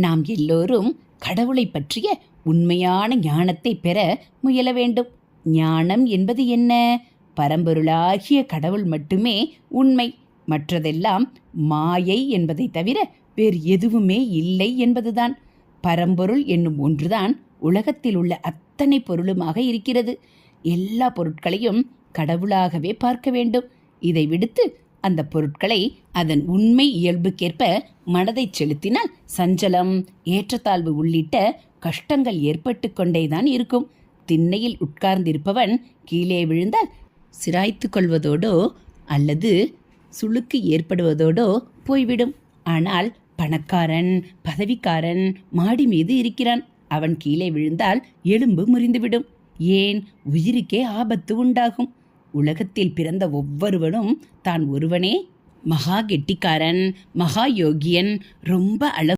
நாம் எல்லோரும் கடவுளை பற்றிய உண்மையான ஞானத்தை பெற முயல வேண்டும். ஞானம் என்பது என்ன? பரம்பொருளாகிய கடவுள் மட்டுமே உண்மை, மற்றதெல்லாம் மாயை என்பதை தவிர வேறு எதுவுமே இல்லை என்பதுதான். பரம்பொருள் என்னும் ஒன்றுதான் உலகத்தில் உள்ள அத்தனை பொருளுமாக இருக்கிறது. எல்லா பொருட்களையும் கடவுளாகவே பார்க்க வேண்டும். இதை விடுத்து அந்த பொருட்களை அதன் உண்மை இயல்புக்கேற்ப மனதை செலுத்தினால் சஞ்சலம், ஏற்றத்தாழ்வு உள்ளிட்ட கஷ்டங்கள் ஏற்பட்டு கொண்டேதான் இருக்கும். திண்ணையில் உட்கார்ந்திருப்பவன் கீழே விழுந்தால் சிராய்த்து கொள்வதோடோ அல்லது சுளுக்கு ஏற்படுவதோடோ போய்விடும். ஆனால் பணக்காரன், பதவிக்காரன் மாடி மீது இருக்கிறான். அவன் கீழே விழுந்தால் எலும்பு முறிந்துவிடும். ஏன்? உயிருக்கே ஆபத்து உண்டாகும். உலகத்தில் பிறந்த ஒவ்வொருவனும் தான் ஒருவனே மகா கெட்டிக்காரன், மகா யோகியன், ரொம்ப